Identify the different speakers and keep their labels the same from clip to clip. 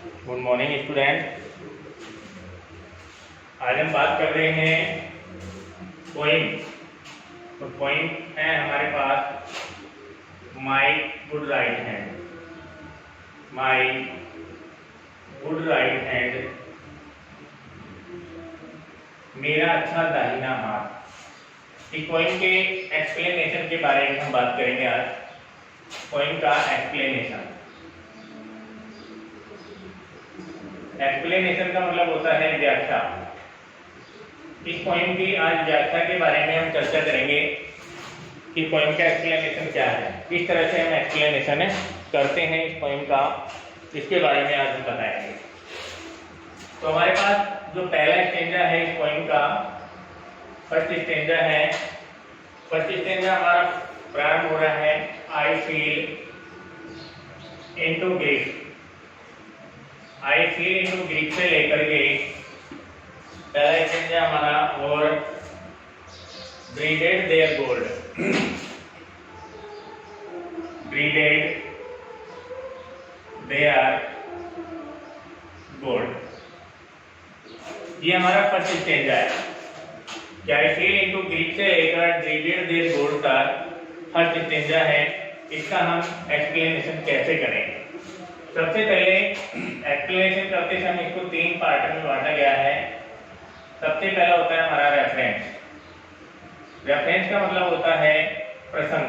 Speaker 1: Good morning student. आज हम बात कर रहे हैं पोइम। तो पोइम है हमारे पास my good right hand. My good right hand, मेरा अच्छा दाहिना हाथ। इस पोइम के एक्सप्लेनेशन के बारे में हम बात करेंगे आज। पोइम का एक्सप्लेनेशन। एक्सप्लेनेशन का मतलब होता है व्याख्या। इस पोइम की आज व्याख्या के बारे में हम चर्चा करेंगे कि पोइम का एक्सप्लेनेशन क्या है, किस तरह से हम एक्सप्लेनेशन करते हैं इस पोइम का, इसके बारे में आज हम बताएंगे। तो हमारे पास जो पहला स्टेंजा है इस पोइम का, फर्स्ट स्टेंजा है। फर्स्ट स्टेंजा हमारा प्रारंभ हो रहा है I feel into grief. I feel into grief से लेकर के पहला स्टेंजा हमारा और braided their gold. Braided their gold, ये हमारा फर्स्ट स्टेंजा है। क्या आई फील इनटू ग्रीक से लेकर ब्रीडेड देयर गोल्ड तक फर्स्ट स्टेंजा है। इसका हम एक्सप्लेनेशन कैसे करेंगे? सबसे पहले एक्सप्लेनेशन करते समय इसको तीन पार्ट में बांटा गया है। सबसे पहला होता है हमारा रेफरेंस। रेफरेंस का मतलब होता है प्रसंग।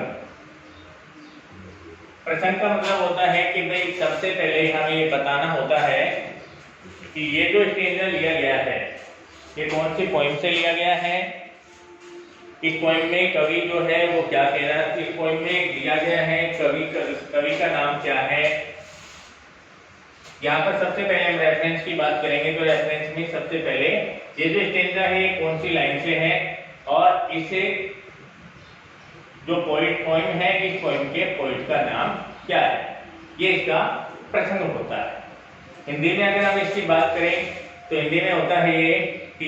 Speaker 1: प्रसंग का मतलब होता है कि भाई सबसे पहले हमें ये बताना होता है कि ये जो स्टेंजा लिया गया है ये कौन सी पोइम से लिया गया है। इस पोइम में कवि जो है वो क्या कह रहा है, इस पोइम में लिया गया है कवि का नाम क्या है। यहाँ पर सबसे पहले हम रेफरेंस की बात करेंगे। तो रेफरेंस में सबसे पहले ये जो स्टेंजा है ये कौन सी लाइन से है और इसे जो पोइम है इस पोइम के पोइट का नाम क्या है, ये इसका प्रसंग होता है। हिंदी में अगर हम इसकी बात करें तो हिंदी में होता है ये कि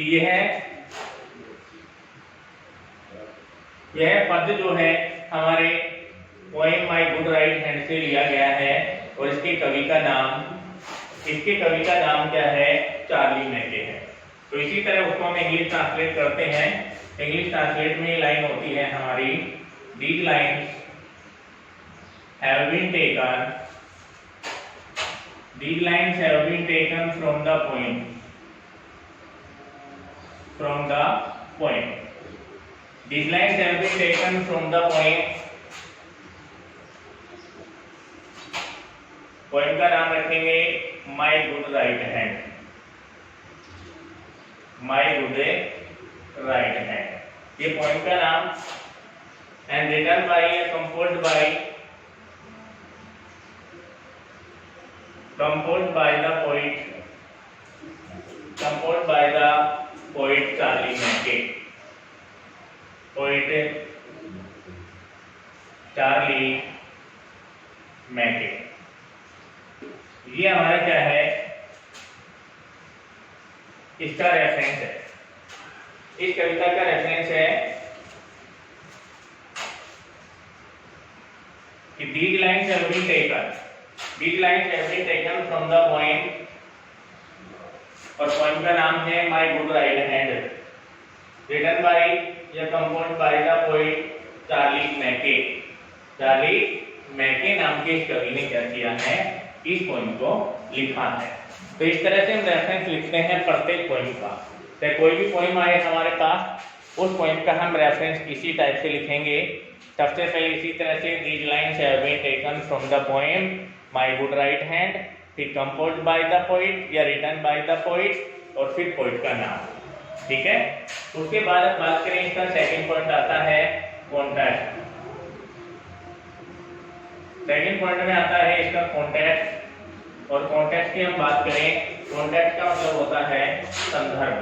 Speaker 1: यह पद जो है हमारे पोइम माई गुड राइट हैंड से लिया गया है और इसके कवि का नाम क्या है, चार्ली मैके है। तो इसी तरह उसको हम इंग्लिश ट्रांसलेट करते हैं। इंग्लिश ट्रांसलेट में लाइन होती है हमारी, these lines have been taken from the poem. These lines have been taken from the poem. Poem का नाम रखेंगे my good right hand. My good right hand, ये पोइम का नाम। And written by composed by the poet Charlie Mackay. Poet Charlie Mackay, ये हमारा क्या है, इसका रेफरेंस है। इस कविता का रेफरेंस है कि these lines have been taken from the poem, और पोइम का नाम है my good right hand, written by या composed by the poet Charlie Mackay. Charlie Mackay नाम के इस कवि ने क्या किया है, इस पोइम को लिखा है। तो इस तरह से हम रेफरेंस लिखते हैं प्रत्येक पोइम का। चाहे कोई भी पोइम आए हमारे पास, उस पोइम का हम रेफरेंस इसी टाइप से लिखेंगे। सबसे पहले इसी तरह से these lines have been taken from the poem my good right hand, फिर composed by the poet या written by the poet, और फिर पोइट का नाम। ठीक है, उसके बाद हम बात करें इसका सेकंड पॉइंट आता है कॉन्टेक्स्ट। सेकंड पॉइंट में आता है इसका कॉन्टेक्स्ट। और कॉन्टेक्स्ट की हम बात करें, कॉन्टेक्स्ट का मतलब होता है संदर्भ।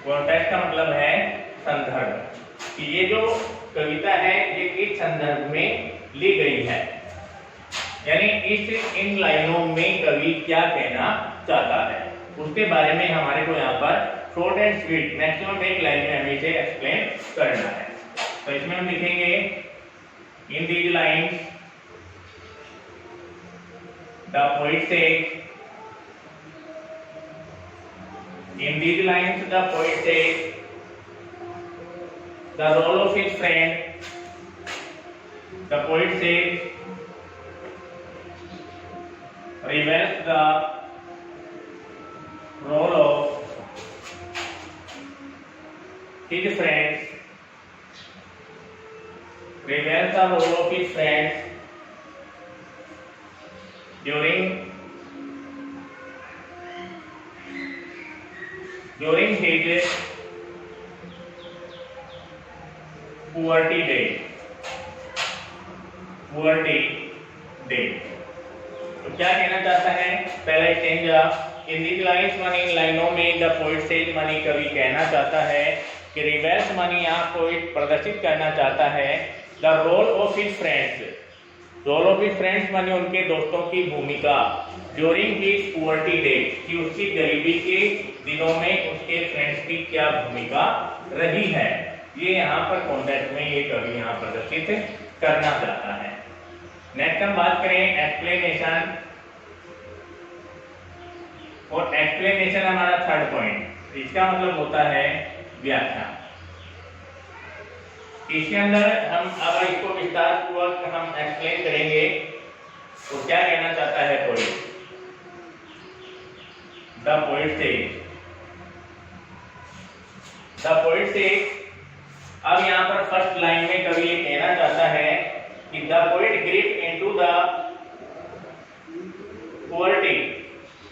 Speaker 1: कॉन्टेक्स्ट का मतलब है संदर्भ, कि ये जो कविता है ये किस संदर्भ में ली गई है, यानी इन लाइनों में कवि क्या कहना चाहता है, उसके बारे में हमारे को यहाँ पर शॉर्ट एंड स्वीट मैक्सिमम एक लाइन में हमें इसे एक्सप्लेन करना है। तो इसमें हम लिखेंगे इन these lines the poet says, in these lines the poet says, the role of his friend, the poet says, reveals the role of his friends, reveals the role of his friends during his puberty day। तो क्या कहना चाहता है, पहला stanza, in these lines मानी, इन लाइनों में the poet says मानी कवि कहना चाहता है कि रिवेल्स मानी यहाँ पोएट प्रदर्शित करना चाहता है the role of his friends, role of his friends मानी उनके दोस्तों की भूमिका ड्यूरिंग हिज पुअर्टी डे, कि उसकी गरीबी के दिनों में उसके फ्रेंड्स की क्या भूमिका रही है, ये यहाँ पर कॉन्टेक्स्ट में ये कवि यहाँ प्रदर्शित करना चाहता है। नेक्स्ट हम बात करें एक्सप्लेनेशन, और एक्सप्लेनेशन हमारा थर्ड पॉइंट, इसका मतलब होता है व्याख्या। इसके अंदर हम अब इसको विस्तार पूर्वक हम एक्सप्लेन करेंगे, तो क्या कहना चाहता है पोएट, द पोएट सेज, अब यहाँ पर फर्स्ट लाइन में कवि ये कहना चाहता है कि the poet grip into the poverty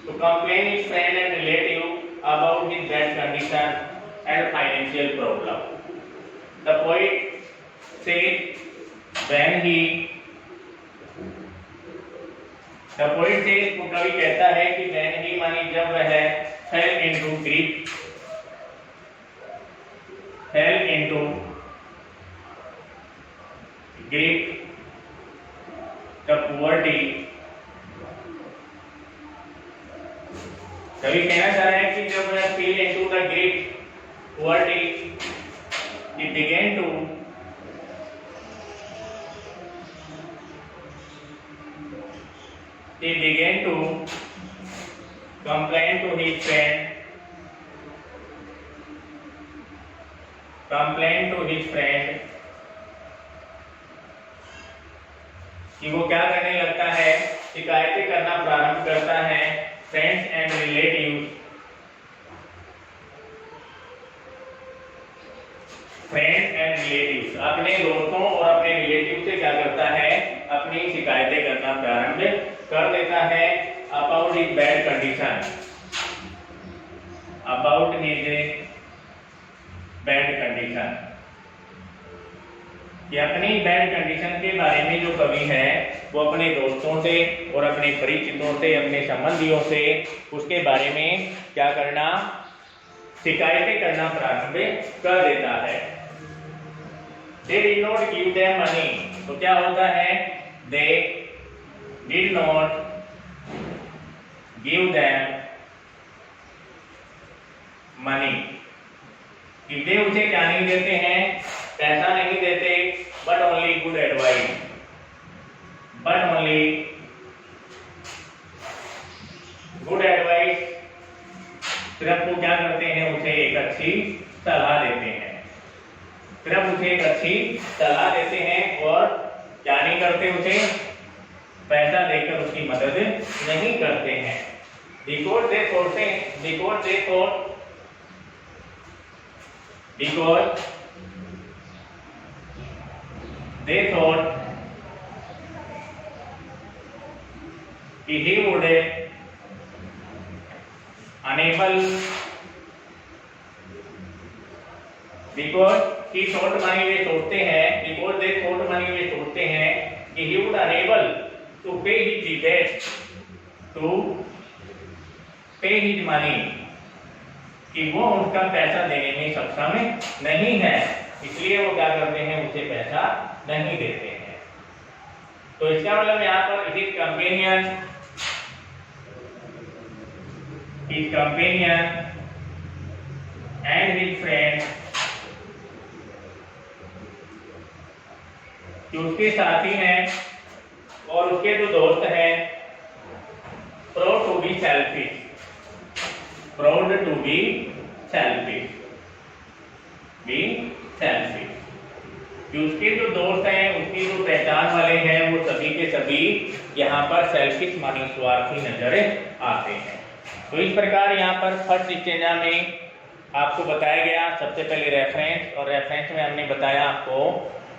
Speaker 1: to complain his friend and relative about his bad condition and financial problem. The poet said when he, the poet says, कवि कहता है कि when he मानी जब वह fell into grief, the poverty, कवि कहना चाह रहे हैं कि जब वह fell into the grief poverty, he began to complain to his friend, कि वो क्या करने लगता है, शिकायतें करना प्रारंभ करता है फ्रेंड्स एंड रिलेटिव्स, अपने दोस्तों और अपने रिलेटिव से क्या करता है, अपनी शिकायतें करना प्रारंभ कर देता है अबाउट हिज बैड कंडीशन, कि अपनी बैड कंडीशन के बारे में जो कवि है वो अपने दोस्तों से और अपने परिचितों से, अपने संबंधियों से उसके बारे में क्या करना, शिकायतें करना प्रारंभ कर देता है। They did not give them money, तो क्या होता है, they did not give them money, कि वे उसे क्या नहीं देते हैं, पैसा नहीं देते, but only good advice, सिर्फ वो क्या करते हैं, उसे एक अच्छी सलाह देते हैं, और क्या नहीं करते, उसे पैसा देकर उसकी मदद नहीं करते हैं। because they thought he would unable, because he thought money वे सोचते हैं, because they thought money वे सोचते हैं कि he would unable to pay his debt, कि वो उनका पैसा देने में सक्षम नहीं है, इसलिए वो क्या करते हैं, उसे पैसा नहीं देते हैं। तो इसका मतलब यहाँ पर his companion and his friend, कि उसके साथी हैं और उसके जो दोस्त हैं, be selfish, be selfish। कि उसके जो दोस्त हैं, उसकी जो पहचान वाले हैं, वो सभी के सभी यहाँ पर सेल्फिश मानी स्वार्थी नजर आते हैं। तो इस प्रकार यहाँ पर फर्स्ट स्टेंजा में आपको बताया गया सबसे पहले रेफरेंस, और रेफरेंस में हमने बताया आपको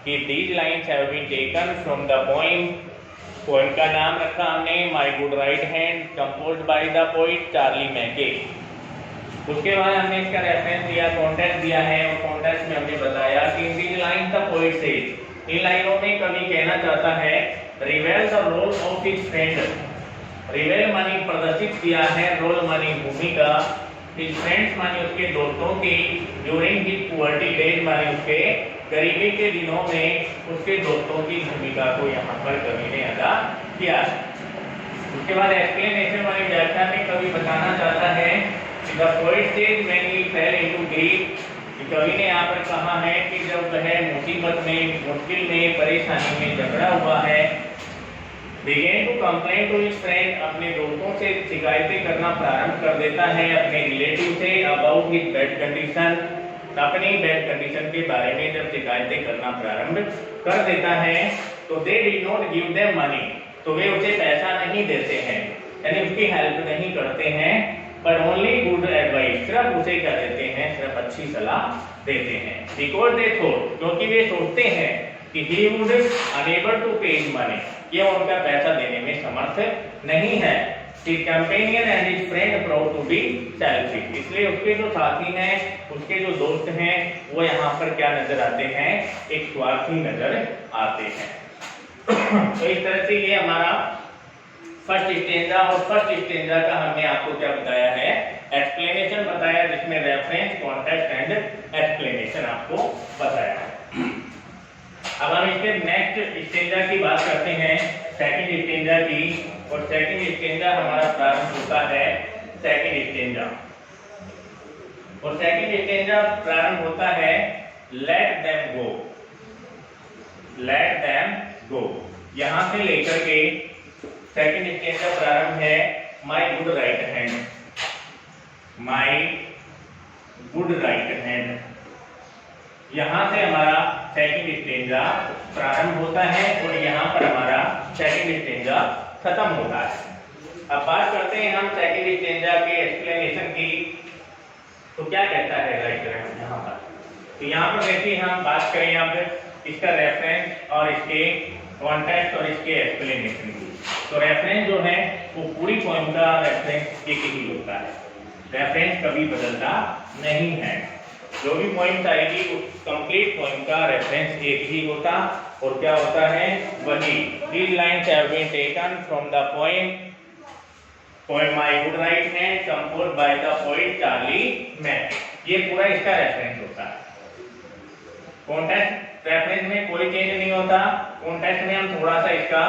Speaker 1: कि these lines have been taken from the poem. Poem का नाम रखा हमने my good right hand, composed by the poet Charlie Mackay. उसके बाद हमने इसका रेफरेंस दिया, कॉन्टेक्स्ट दिया है, और कॉन्टेक्स्ट में हमने बताया कि in these lines the poet says, इन लाइनों में कवि कहना चाहता है reveal the role of his friend. Reveal मानी प्रदर्शित किया है, रोल मानी भूमिका, हिज फ्रेंड्स मानी उसके दोस्तों की, ड्यूरिंग हिज पुअर्टी डेज मानी उसके गरीबी के दिनों में उसके दोस्तों की भूमिका को यहाँ पर कवि ने अदा किया। उसके बाद एक्सप्लेनेशन वाली व्याख्या में कवि बताना चाहता है कि the poet says when he fail into grief, कवि ने यहाँ पर कहा है कि जब वह मुसीबत में, मुश्किल में, परेशानी में जकड़ा हुआ है, began to complain to his friend, अपने दोस्तों से शिकायतें करना प्रारंभ कर देता है, अपने रिलेटिव से about his bad condition, अपनी बैड कंडीशन के बारे में जब शिकायतें करना प्रारंभ कर देता है, तो they did not give them money, तो वे उसे पैसा नहीं देते हैं, यानी उसकी हेल्प नहीं करते हैं, पर only good advice, सिर्फ उसे क्या देते हैं, सिर्फ अच्छी सलाह देते हैं। Because they thought, क्योंकि वे सोचते हैं कि he would unable to pay his money, ये उनका पैसा देने में समर्थ नहीं है। His companion and his friend proved to be selfish, इसलिए उसके जो साथी हैं, उसके जो दोस्त हैं, वो यहाँ पर क्या नजर आते हैं, एक स्वार्थी नजर आते हैं। तो इस तरह से ये हमारा फर्स्ट स्टेंजा, और फर्स्ट स्टेंजा का हमने आपको क्या बताया है, एक्सप्लेनेशन बताया, जिसमें रेफरेंस, कॉन्टेक्स्ट एंड एक्सप्लेनेशन आपको बताया है। अब हम इसके नेक्स्ट स्टेंजा की बात करते हैं, सेकंड स्टेंजा की, और सेकंड स्टेंजा हमारा प्रारंभ होता है सेकंड स्टेंजा, और सेकंड स्टेंजा प्रारंभ होता है let them go, let them go. यहां से लेकर के सेकंड स्टेंजा प्रारंभ है my good right hand, my good right hand. यहां से हमारा सेकंड स्टेंजा प्रारंभ होता है, और यहाँ पर हमारा सेकंड स्टेंजा खत्म होता है। अब बात करते हैं हम सेकंड स्टेंजा के एक्सप्लेनेशन की। तो क्या कहता है राइटर यहाँ पर, तो यहाँ पर देखिए हम बात करें अब इसका रेफरेंस और इसके कॉन्टेक्स्ट और इसके एक्सप्लेनेशन की। तो रेफरेंस जो है वो पूरी पोएम का रेफरेंस एक ही होता है, रेफरेंस कभी बदलता नहीं है। जो भी पॉइंट आएगी उस कंप्लीट पोएम का रेफरेंस एक ही होता, और क्या होता है वही। These lines have been taken from the poem My Good Right Hand, composed by the poet Charlie Mack। ये पूरा इसका रेफरेंस होता है। कॉन्टेक्स्ट रेफरेंस में कोई चेंज नहीं होता, कॉन्टेक्स्ट में हम थोड़ा सा इसका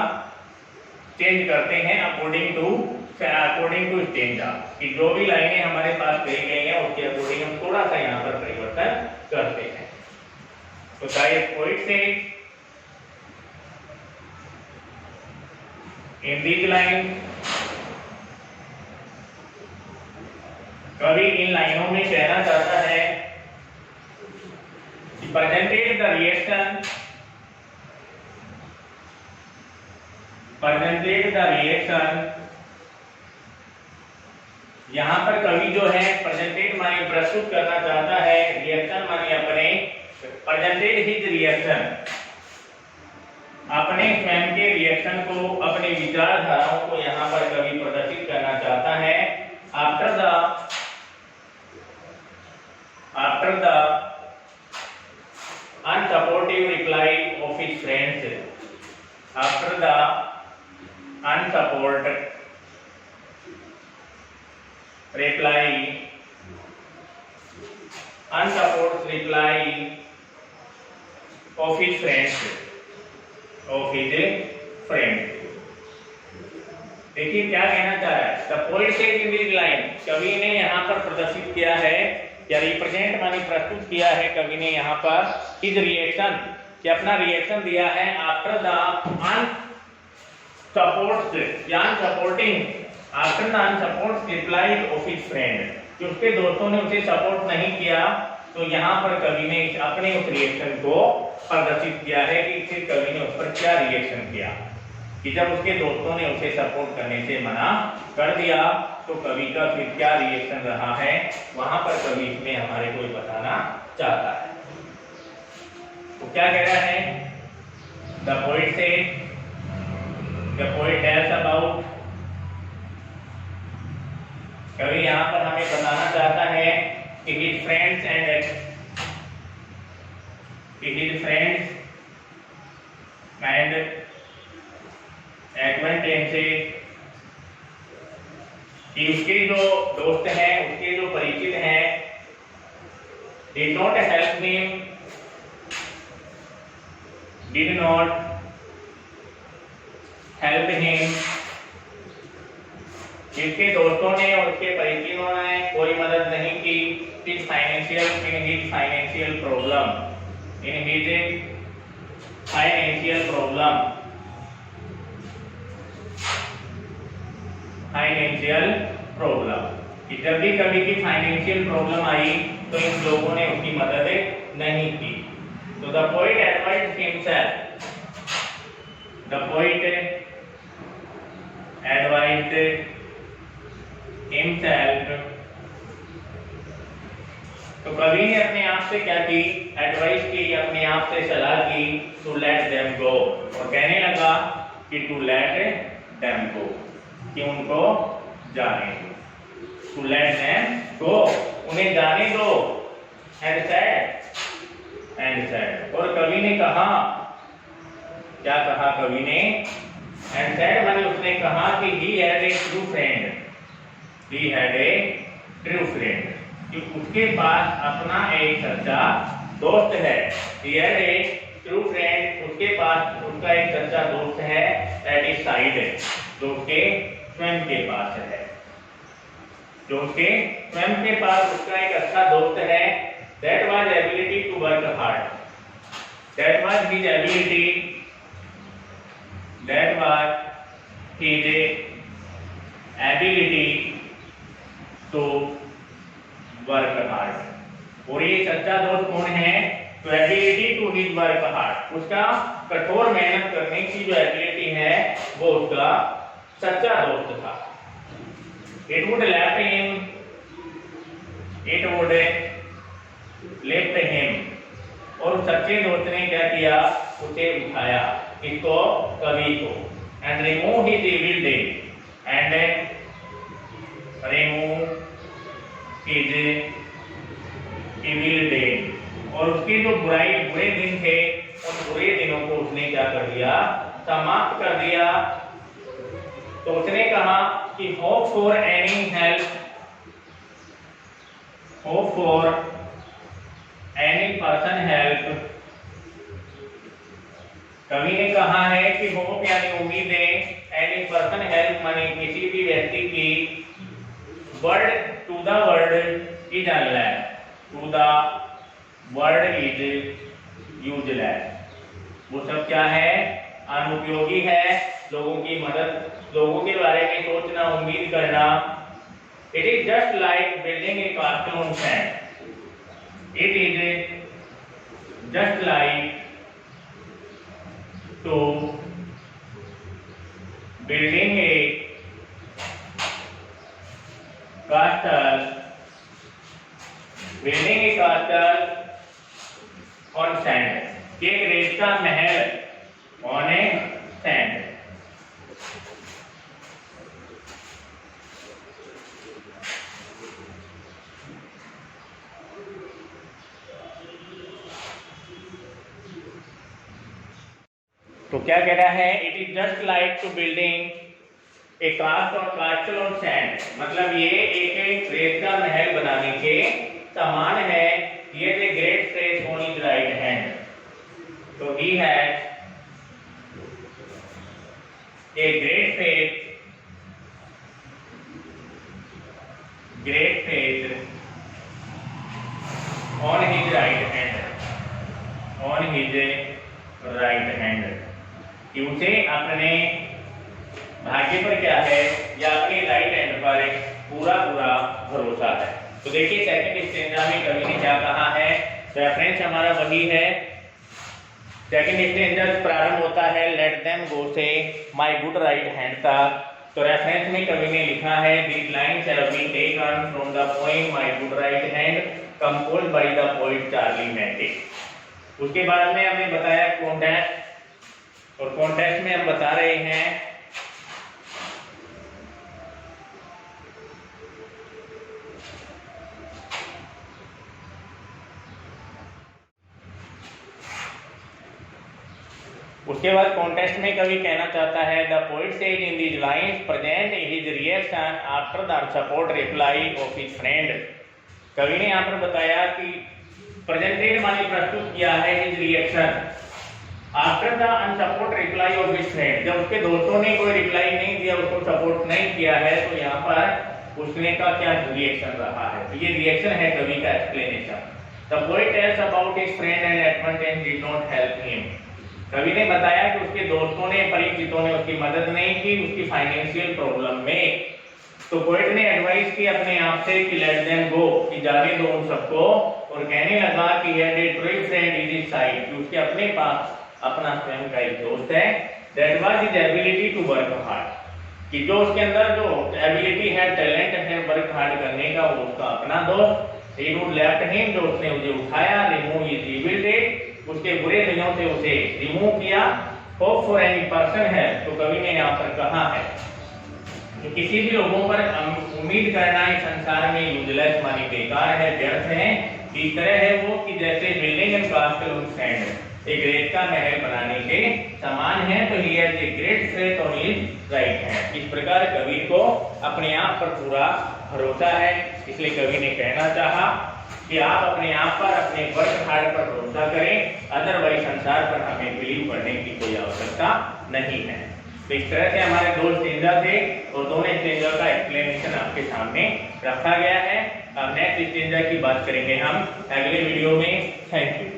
Speaker 1: चेंज करते हैं अकॉर्डिंग टू स्टेंजा, कि जो भी लाइनें हमारे पास कही गई हैं उसके अकॉर्डिंग हम थोड़ा सा यहाँ पर परिवर्तन करते हैं। तो शायद पोइट से इन दीज लाइन, कवि इन लाइनों में कहना चाहता है कि presented the reaction, presented the reaction. यहाँ पर कवि जो है प्रेजेंटेड माने प्रस्तुत करना चाहता है, रिएक्शन माने अपने, प्रेजेंटेड हिज रिएक्शन, अपने स्वयं के रिएक्शन को, अपने विचारधाराओं को यहाँ पर कवि प्रदर्शित करना चाहता है। After the unsupportive reply of his friends, after the unsupported reply of his friends, देखिए क्या कहना चाह रहा है। The poet says in this line, कवि ने यहाँ पर प्रदर्शित किया है या रिप्रेजेंट माने प्रस्तुत किया है, कवि ने यहाँ पर हिज रिएक्शन, कि अपना रिएक्शन दिया है after the unsupporting, after the unsupport reply of his friend, कि उसके दोस्तों ने उसे सपोर्ट नहीं किया, तो यहाँ पर कवि ने अपने उस रिएक्शन को प्रदर्शित किया है कि फिर कवि ने उस पर क्या रिएक्शन किया, कि जब उसके दोस्तों ने उसे सपोर्ट करने से मना कर दिया तो कवि का फिर क्या रिएक्शन रहा है, वहां पर कवि इसमें हमारे को बताना चाहता है। तो क्या कह रहा है, द पोइट टेल्स अबाउट, कवि यहाँ पर हमें बताना चाहता है कि his friends and acquaintances, कि उसके जो दोस्त हैं, उसके जो परिचित हैं, did not help him, जिसके दोस्तों ने और उसके परिचितों ने कोई मदद नहीं की in his financial problem, कि जब भी कभी की फाइनेंशियल प्रॉब्लम आई तो इन लोगों ने उसकी मदद नहीं की। तो द पोइट एडवाइज्ड हिमसेल्फ, तो कवि ने अपने आप से क्या की, एडवाइस की, अपने आप से सलाह की, टू लेट देम गो, और कहने लगा कि टू लेट देम गो, कि उनको जाने दो, टू लेट देम गो, उन्हें जाने दो, एंड सेड, और कवि ने कहा, क्या कहा कवि ने, एंड सेड माने उसने कहा कि he had a true friend, कि उसके पास अपना एक सच्चा दोस्त है, he had a true friend, उसके पास उसका एक सच्चा दोस्त है, at his side, जो उसके स्वयं के पास है, जो उसके स्वयं के पास उसका एक अच्छा दोस्त है, that was ability to work hard, that was his ability to work hard, और ये सच्चा दोस्त कौन है, तो ability to his work hard, उसका कठोर मेहनत करने की जो एबिलिटी है वो उसका सच्चा दोस्त था। इट वुड लिफ्ट हिम, और सच्चे दोस्त ने क्या किया, उसे उठाया, इसको कवि को, and remove his evil day, और उसके जो बुरे दिन थे, उन बुरे दिनों को उसने क्या कर दिया, समाप्त कर दिया। तो उसने कहा कि hope for any person help, कवि ने कहा है कि होप यानी उम्मीदें, एनी पर्सन हेल्प माने किसी भी व्यक्ति की, word to the word is unless, to the word is useless, वो सब क्या है, अनुपयोगी है, लोगों की मदद, लोगों के बारे में सोचना, उम्मीद करना। It is just like building a castle on sand, it is just like to building a castle on sand, एक रेत का महल on a sand। तो क्या कह रहा है, it is just like to building a castle on sand, मतलब ये एक रेत का महल बनाने के समान है। ये a great stress on his right hand, तो he had a great faith on his right hand, कि उसे अपने भाग्य पर क्या है, या अपने राइट हैंड पर पूरा भरोसा है। तो देखिए सेकंड स्टेंजा में कवि ने क्या कहा है, रेफरेंस हमारा वही है। सेकंड स्टेंजा प्रारंभ होता है लेट देम गो से माय गुड राइट हैंड तक। तो रेफरेंस में कवि ने लिखा है this lines have been taken from the poem my good right hand composed by the poet Charlie Mackay. उसके बाद में हमने बताया कॉन्टेक्स्ट, और कॉन्टेक्स्ट में हम बता रहे हैं उसके बाद कॉन्टेक्स्ट में कवि कहना चाहता है the poet says in these lines present his reaction after the unsupport reply of his friend. कवि ने यहाँ पर बताया कि प्रेजेंटेड माने प्रस्तुत किया है his reaction after the unsupport reply of his friend. जब उसके दोस्तों ने कोई रिप्लाई नहीं दिया, उसको सपोर्ट नहीं किया है, तो यहाँ पर उसने का क्या रिएक्शन रहा है। तो ये रिएक्शन है कवि का explanation. The poet tells about his friend and advantage did not help him. कवि ने बताया कि उसके दोस्तों ने, परिचितों ने उसकी मदद नहीं की उसकी फाइनेंशियल प्रॉब्लम में। तो पोएट ने एडवाइस की अपने आप से कि लेट देम गो, कि जाने दो उन सबको, और कहने लगा कि had a true friend in his side, कि उसके अपने पास अपना स्वयं का एक दोस्त है, that was his ability to work hard, कि जो उसके अंदर जो एबिलिटी है, टैलेंट है वर्क हार्ड करने का, वो उसका अपना दोस्त। ही वुड लेफ्ट हिम, जो उसने उसे उठाया, रिमूव हिज इविल डेड, उसके बुरे दिनों से उसे रिमूव किया। होप फॉर एनी पर्सन है, तो कवि ने यहाँ पर कहा है कि किसी भी लोगों पर उम्मीद करना इस संसार में यूजलेस मानी बेकार है, व्यर्थ है। इस तरह है वो कि जैसे बिल्डिंग एंड कास्टल ऑन सैंड, एक रेत का महल बनाने के समान है। तो he has a great faith on his right hand. इस प्रकार कवि को अपने आप पर पूरा भरोसा है, इसलिए कवि ने कहना चाहा कि आप अपने आप पर, अपने वर्क हार्ड पर भरोसा करें, अदरवाइज संसार पर हमें बिलीव करने की कोई आवश्यकता नहीं है। तो इस तरह से हमारे दो स्टेंजा थे और दोनों स्टेंजा का एक्सप्लेनेशन आपके सामने रखा गया है। अब नेक्स्ट स्टेंजा की बात करेंगे हम अगले वीडियो में। Thank you.